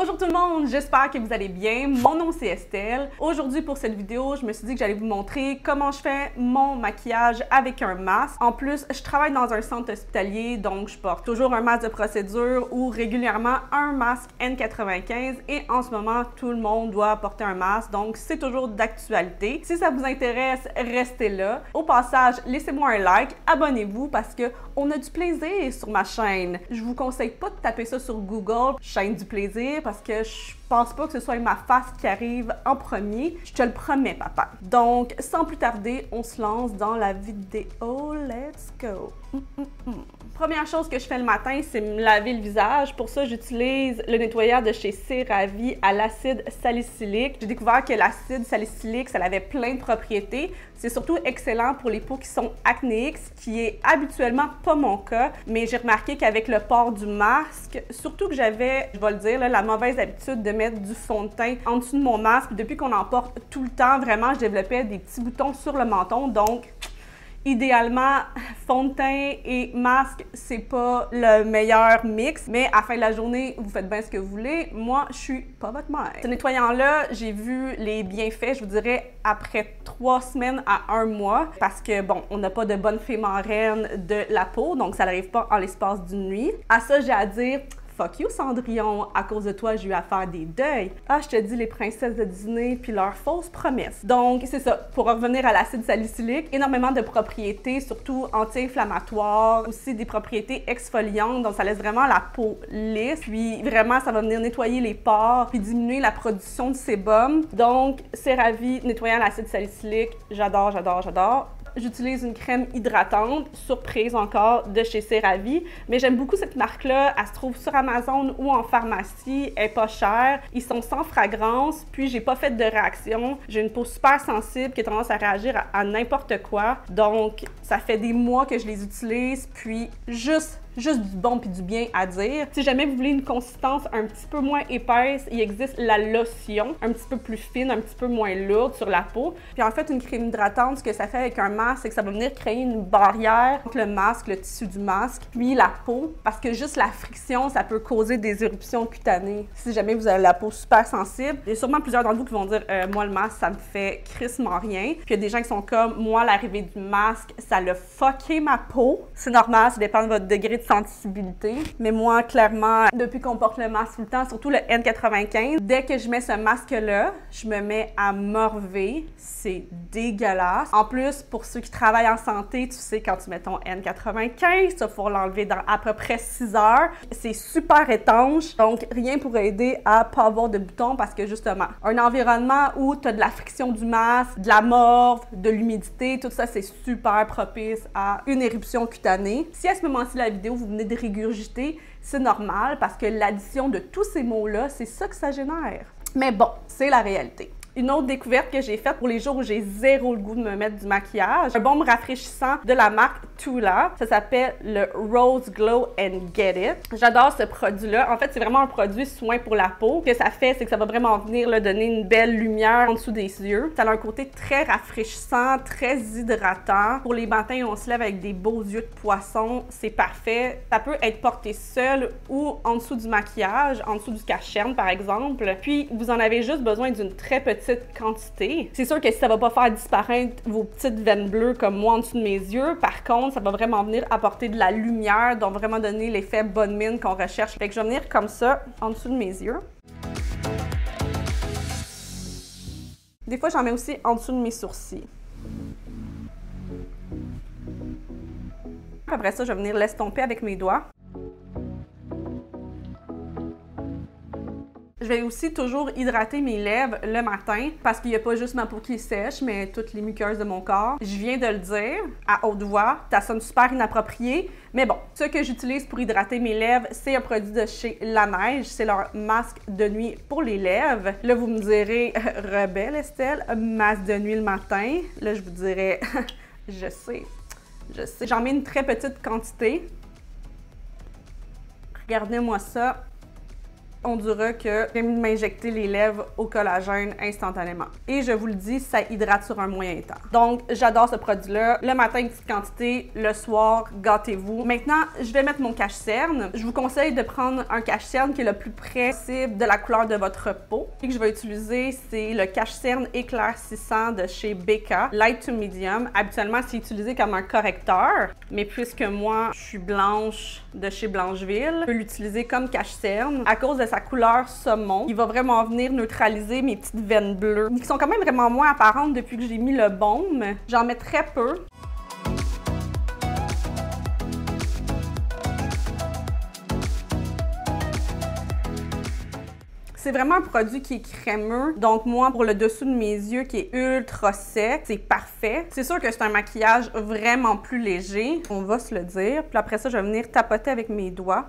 Bonjour tout le monde, j'espère que vous allez bien. Mon nom c'est Estelle. Aujourd'hui pour cette vidéo, je me suis dit que j'allais vous montrer comment je fais mon maquillage avec un masque. En plus, je travaille dans un centre hospitalier, donc je porte toujours un masque de procédure ou régulièrement un masque N95 et en ce moment, tout le monde doit porter un masque, donc c'est toujours d'actualité. Si ça vous intéresse, restez là. Au passage, laissez-moi un like, abonnez-vous parce que on a du plaisir sur ma chaîne. Je vous conseille pas de taper ça sur Google, chaîne du plaisir, parce que je pense pas que ce soit ma face qui arrive en premier. Je te le promets, papa. Donc, sans plus tarder, on se lance dans la vidéo. Let's go! Première chose que je fais le matin, c'est me laver le visage. Pour ça, j'utilise le nettoyeur de chez CeraVe à l'acide salicylique. J'ai découvert que l'acide salicylique, ça avait plein de propriétés. C'est surtout excellent pour les peaux qui sont acnéiques, ce qui est habituellement pas mon cas. Mais j'ai remarqué qu'avec le port du masque, surtout que j'avais, je vais le dire, là, la mauvaise habitude de mettre du fond de teint en dessous de mon masque. Depuis qu'on en porte tout le temps, vraiment, je développais des petits boutons sur le menton. Donc, idéalement, fond de teint et masque, c'est pas le meilleur mix, mais à la fin de la journée, vous faites bien ce que vous voulez. Moi, je suis pas votre mère. Ce nettoyant-là, j'ai vu les bienfaits, je vous dirais, après 3 semaines à 1 mois, parce que, bon, on n'a pas de bonne fée marraine de la peau, donc ça n'arrive pas en l'espace d'une nuit. À ça, j'ai à dire... Fuck you, Cendrillon, à cause de toi, j'ai eu à faire des deuils. Ah, je te dis, les princesses de Disney, puis leurs fausses promesses. Donc, c'est ça. Pour revenir à l'acide salicylique, énormément de propriétés, surtout anti-inflammatoires, aussi des propriétés exfoliantes, donc ça laisse vraiment la peau lisse. Puis vraiment, ça va venir nettoyer les pores, puis diminuer la production de sébum. Donc, CeraVe nettoyant l'acide salicylique, j'adore, j'adore, j'adore. J'utilise une crème hydratante, surprise encore, de chez CeraVe, mais j'aime beaucoup cette marque-là. Elle se trouve sur Amazon ou en pharmacie, elle est pas chère. Ils sont sans fragrance, puis j'ai pas fait de réaction. J'ai une peau super sensible qui a tendance à réagir à n'importe quoi. Donc, ça fait des mois que je les utilise, puis juste du bon puis du bien à dire. Si jamais vous voulez une consistance un petit peu moins épaisse, il existe la lotion, un petit peu plus fine, un petit peu moins lourde sur la peau. Puis en fait, une crème hydratante, ce que ça fait avec un masque, c'est que ça va venir créer une barrière entre le masque, le tissu du masque, puis la peau, parce que juste la friction, ça peut causer des éruptions cutanées. Si jamais vous avez la peau super sensible, il y a sûrement plusieurs d'entre vous qui vont dire moi, le masque, ça me fait crissement rien. Puis il y a des gens qui sont comme moi, l'arrivée du masque, ça l'a fucké ma peau. C'est normal, ça dépend de votre degré de sensibilité. Mais moi, clairement, depuis qu'on porte le masque tout le temps, surtout le N95, dès que je mets ce masque-là, je me mets à morver. C'est dégueulasse. En plus, pour ceux qui travaillent en santé, tu sais, quand tu mets ton N95, il faut l'enlever dans à peu près 6 heures. C'est super étanche, donc rien pour aider à pas avoir de boutons parce que justement, un environnement où tu as de la friction du masque, de la morve, de l'humidité, tout ça, c'est super propice à une éruption cutanée. Si à ce moment-ci de la vidéo, vous venez de régurgiter, c'est normal parce que l'addition de tous ces mots-là, c'est ça que ça génère. Mais bon, c'est la réalité. Une autre découverte que j'ai faite pour les jours où j'ai zéro le goût de me mettre du maquillage, un baume rafraîchissant de la marque Tula. Ça s'appelle le Rose Glow and Get It. J'adore ce produit-là. En fait, c'est vraiment un produit soin pour la peau. Ce que ça fait, c'est que ça va vraiment venir là, donner une belle lumière en dessous des yeux. Ça a un côté très rafraîchissant, très hydratant. Pour les matins, on se lève avec des beaux yeux de poisson. C'est parfait. Ça peut être porté seul ou en dessous du maquillage, en dessous du cache-cerne, par exemple. Puis, vous en avez juste besoin d'une très petite quantité. C'est sûr que si ça va pas faire disparaître vos petites veines bleues comme moi en dessous de mes yeux, par contre, ça va vraiment venir apporter de la lumière, donc vraiment donner l'effet bonne mine qu'on recherche. Fait que je vais venir comme ça en dessous de mes yeux. Des fois, j'en mets aussi en dessous de mes sourcils. Après ça, je vais venir l'estomper avec mes doigts. Je vais aussi toujours hydrater mes lèvres le matin parce qu'il n'y a pas juste ma peau qui est sèche, mais toutes les muqueuses de mon corps. Je viens de le dire à haute voix, ça sonne super inapproprié, mais bon, ce que j'utilise pour hydrater mes lèvres, c'est un produit de chez La Neige, c'est leur masque de nuit pour les lèvres. Là, vous me direz, rebelle Estelle, masque de nuit le matin. Là, je vous dirais, je sais. J'en mets une très petite quantité. Regardez-moi ça. on dira que j'aime m'injecter les lèvres au collagène instantanément. Et je vous le dis, ça hydrate sur un moyen temps. Donc, j'adore ce produit-là. Le matin, une petite quantité. Le soir, gâtez-vous. Maintenant, je vais mettre mon cache-cerne. Je vous conseille de prendre un cache-cerne qui est le plus près possible de la couleur de votre peau. Ce que je vais utiliser, c'est le cache-cerne éclaircissant de chez Becca, Light to Medium. Habituellement, c'est utilisé comme un correcteur, mais puisque moi, je suis blanche de chez Blancheville, je peux l'utiliser comme cache-cerne. À cause de sa couleur saumon, il va vraiment venir neutraliser mes petites veines bleues, qui sont quand même vraiment moins apparentes depuis que j'ai mis le baume. J'en mets très peu. C'est vraiment un produit qui est crémeux, donc moi, pour le dessous de mes yeux qui est ultra sec, c'est parfait. C'est sûr que c'est un maquillage vraiment plus léger, on va se le dire. Puis après ça, je vais venir tapoter avec mes doigts.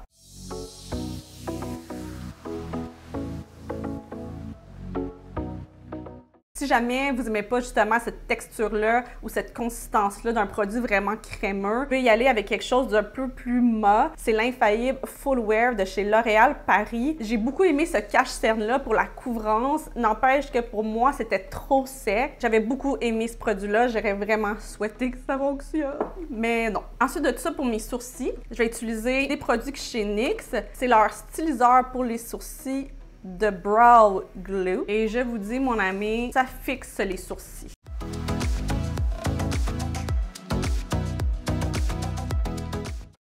Si jamais vous n'aimez pas justement cette texture-là ou cette consistance-là d'un produit vraiment crémeux, vous pouvez y aller avec quelque chose d'un peu plus mat. C'est l'Infaillible Full Wear de chez L'Oréal Paris. J'ai beaucoup aimé ce cache-cerne-là pour la couvrance. N'empêche que pour moi, c'était trop sec. J'avais beaucoup aimé ce produit-là. J'aurais vraiment souhaité que ça fonctionne, mais non. Ensuite de tout ça, pour mes sourcils, je vais utiliser des produits chez NYX. C'est leur styliseur pour les sourcils de Brow Glue. Et je vous dis, mon ami, ça fixe les sourcils.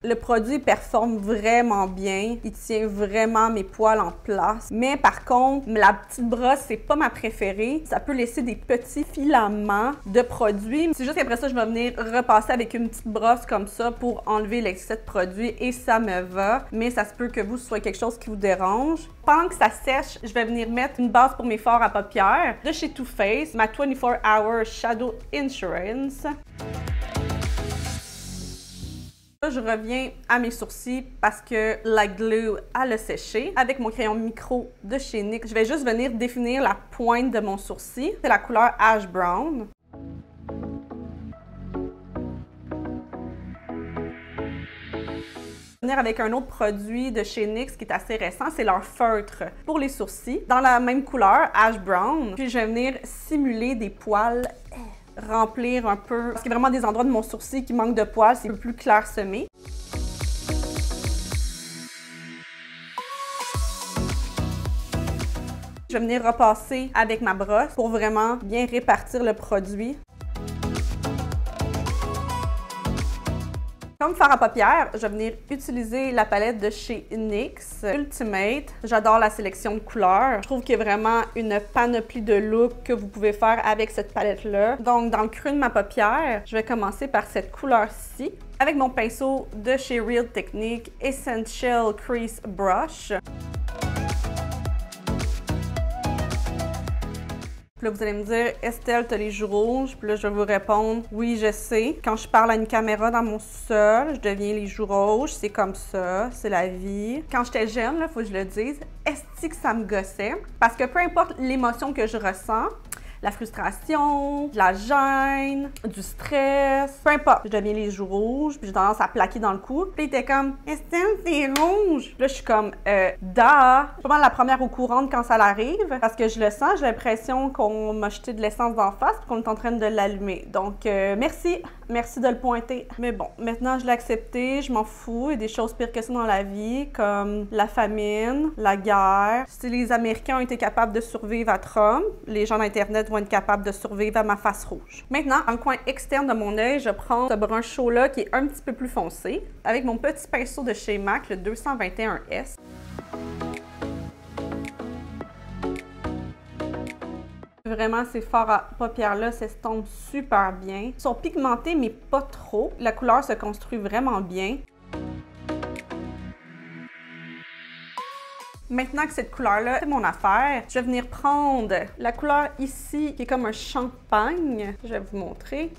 Le produit performe vraiment bien, il tient vraiment mes poils en place. Mais par contre, la petite brosse, c'est pas ma préférée. Ça peut laisser des petits filaments de produit. C'est juste qu'après ça, je vais venir repasser avec une petite brosse comme ça pour enlever l'excès de produit et ça me va. Mais ça se peut que vous, ce soit quelque chose qui vous dérange. Pendant que ça sèche, je vais venir mettre une base pour mes fards à paupières de chez Too Faced, ma 24 Hour Shadow Insurance. Là, je reviens à mes sourcils parce que la glue, elle a séché. Avec mon crayon micro de chez NYX, je vais juste venir définir la pointe de mon sourcil. C'est la couleur Ash Brown. Venir avec un autre produit de chez NYX qui est assez récent, c'est leur feutre pour les sourcils, dans la même couleur, Ash Brown. Puis je vais venir simuler des poils, remplir un peu, parce qu'il y a vraiment des endroits de mon sourcil qui manquent de poils, c'est un peu plus clairsemé. Je vais venir repasser avec ma brosse pour vraiment bien répartir le produit. Comme fard à paupières, je vais venir utiliser la palette de chez NYX Ultimate. J'adore la sélection de couleurs. Je trouve qu'il y a vraiment une panoplie de looks que vous pouvez faire avec cette palette-là. Donc, dans le creux de ma paupière, je vais commencer par cette couleur-ci. Avec mon pinceau de chez Real Technique Essential Crease Brush. Puis là, vous allez me dire, Estelle, t'as les joues rouges. Puis là, je vais vous répondre, oui, je sais. Quand je parle à une caméra dans mon sol, je deviens les joues rouges. C'est comme ça, c'est la vie. Quand j'étais jeune, il faut que je le dise, est-ce que ça me gossait? Parce que peu importe l'émotion que je ressens, la frustration, la gêne, du stress, peu importe. Je deviens les joues rouges, puis j'ai tendance à plaquer dans le cou. Puis il était comme, Estelle, t'es rouge. Là, je suis comme, da. Je suis vraiment la première au courant quand ça l'arrive, parce que je le sens, j'ai l'impression qu'on m'a jeté de l'essence d'en face, puis qu'on est en train de l'allumer. Donc, merci de le pointer. Mais bon, maintenant, je l'ai accepté, je m'en fous. Il y a des choses pires que ça dans la vie, comme la famine, la guerre. Si les Américains ont été capables de survivre à Trump, les gens d'Internet vont être capables de survivre à ma face rouge. Maintenant, dans le coin externe de mon œil, je prends ce brun chaud-là qui est un petit peu plus foncé avec mon petit pinceau de chez MAC, le 221S. Vraiment, ces fards à paupières-là s'estompent super bien. Ils sont pigmentés, mais pas trop. La couleur se construit vraiment bien. Maintenant que cette couleur-là, c'est mon affaire, je vais venir prendre la couleur ici, qui est comme un champagne. Je vais vous montrer.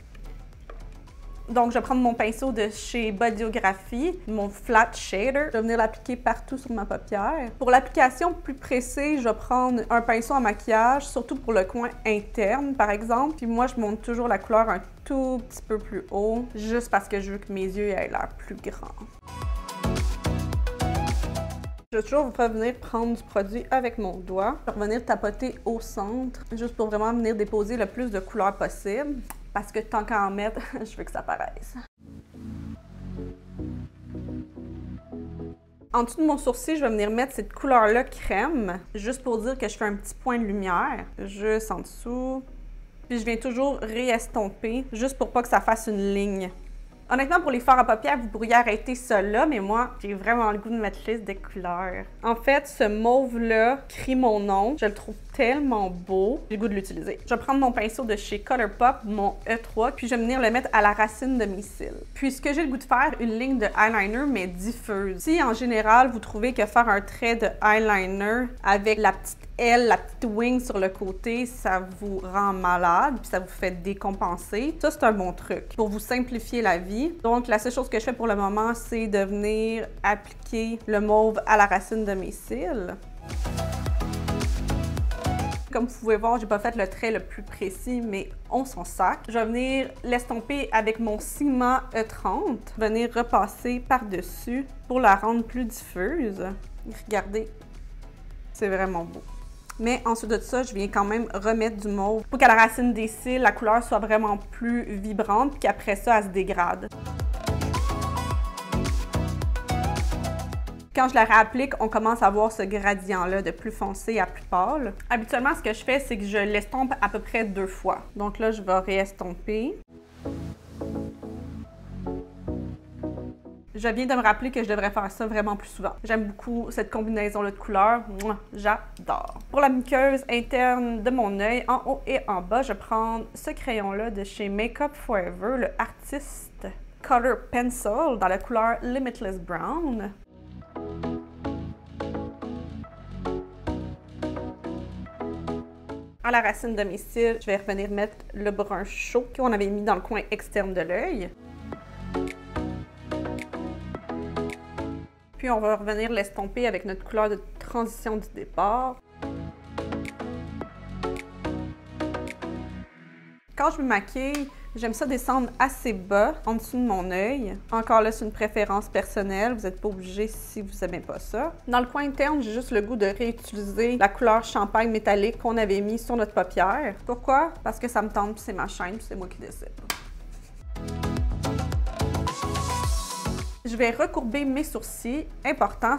Donc, je vais prendre mon pinceau de chez Bodyography, mon Flat Shader. Je vais venir l'appliquer partout sur ma paupière. Pour l'application plus précise, je vais prendre un pinceau à maquillage, surtout pour le coin interne, par exemple. Puis moi, je monte toujours la couleur un tout petit peu plus haut, juste parce que je veux que mes yeux aient l'air plus grands. Je vais toujours revenir prendre du produit avec mon doigt. Je vais revenir tapoter au centre, juste pour vraiment venir déposer le plus de couleurs possible. Parce que tant qu'à en mettre, je veux que ça paraisse. En dessous de mon sourcil, je vais venir mettre cette couleur-là crème, juste pour dire que je fais un petit point de lumière, juste en dessous. Puis je viens toujours réestomper, juste pour pas que ça fasse une ligne. Honnêtement, pour les fards à paupières, vous pourriez arrêter ça là, mais moi, j'ai vraiment le goût de mettre liste de couleurs. En fait, ce mauve-là crie mon nom. Je le trouve tellement beau. J'ai le goût de l'utiliser. Je vais prendre mon pinceau de chez Colourpop, mon E3, puis je vais venir le mettre à la racine de mes cils. Puisque j'ai le goût de faire une ligne de eyeliner, mais diffuse. Si, en général, vous trouvez que faire un trait de eyeliner avec la petite aile, la petite wing sur le côté, ça vous rend malade, puis ça vous fait décompenser. Ça, c'est un bon truc pour vous simplifier la vie. Donc, la seule chose que je fais pour le moment, c'est de venir appliquer le mauve à la racine de mes cils. Comme vous pouvez voir, j'ai pas fait le trait le plus précis, mais on s'en sac. Je vais venir l'estomper avec mon Sigma E30, venir repasser par-dessus pour la rendre plus diffuse. Regardez, c'est vraiment beau. Mais ensuite de ça, je viens quand même remettre du mauve pour qu'à la racine des cils, la couleur soit vraiment plus vibrante, puis qu'après ça, elle se dégrade. Quand je la réapplique, on commence à voir ce gradient-là de plus foncé à plus pâle. Habituellement, ce que je fais, c'est que je l'estompe à peu près 2 fois. Donc là, je vais réestomper. Je viens de me rappeler que je devrais faire ça vraiment plus souvent. J'aime beaucoup cette combinaison-là de couleurs. J'adore. Pour la muqueuse interne de mon œil, en haut et en bas, je prends ce crayon-là de chez Makeup Forever, le Artist Color Pencil, dans la couleur Limitless Brown. À la racine de mes cils, je vais revenir mettre le brun chaud qu'on avait mis dans le coin externe de l'œil. Puis on va revenir l'estomper avec notre couleur de transition du départ. Quand je me maquille, j'aime ça descendre assez bas, en dessous de mon œil. Encore là, c'est une préférence personnelle, vous n'êtes pas obligé si vous n'aimez pas ça. Dans le coin interne, j'ai juste le goût de réutiliser la couleur champagne métallique qu'on avait mis sur notre paupière. Pourquoi? Parce que ça me tente, puis c'est ma chaîne, puis c'est moi qui décide. Je vais recourber mes sourcils, important.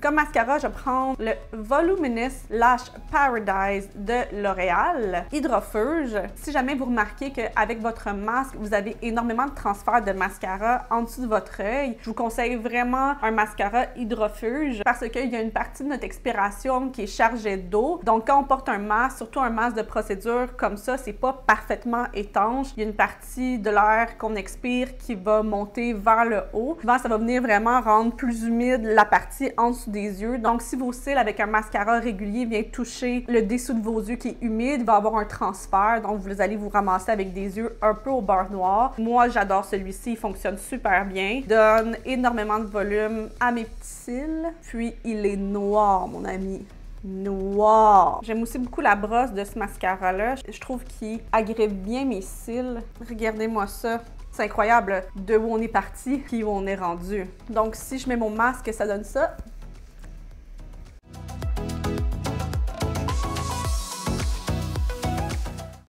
Comme mascara, je vais prendre le Voluminous Lash Paradise de L'Oréal Hydrofuge. Si jamais vous remarquez qu'avec votre masque, vous avez énormément de transfert de mascara en dessous de votre œil, je vous conseille vraiment un mascara Hydrofuge parce qu'il y a une partie de notre expiration qui est chargée d'eau. Donc, quand on porte un masque, surtout un masque de procédure comme ça, c'est pas parfaitement étanche. Il y a une partie de l'air qu'on expire qui va monter vers le haut. Souvent, ça va venir vraiment rendre plus humide la partie en dessous des yeux. Donc, si vos cils avec un mascara régulier viennent toucher le dessous de vos yeux qui est humide, il va avoir un transfert. Donc, vous allez vous ramasser avec des yeux un peu au beurre noir. Moi, j'adore celui-ci. Il fonctionne super bien. Il donne énormément de volume à mes petits cils. Puis, il est noir, mon ami. Noir. J'aime aussi beaucoup la brosse de ce mascara-là. Je trouve qu'il agrève bien mes cils. Regardez-moi ça. C'est incroyable de où on est parti puis où on est rendu. Donc, si je mets mon masque, ça donne ça.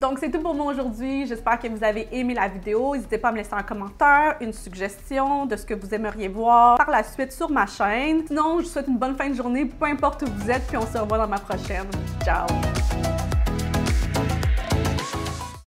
Donc, c'est tout pour moi aujourd'hui. J'espère que vous avez aimé la vidéo. N'hésitez pas à me laisser un commentaire, une suggestion de ce que vous aimeriez voir par la suite sur ma chaîne. Sinon, je vous souhaite une bonne fin de journée, peu importe où vous êtes, puis on se revoit dans ma prochaine. Ciao!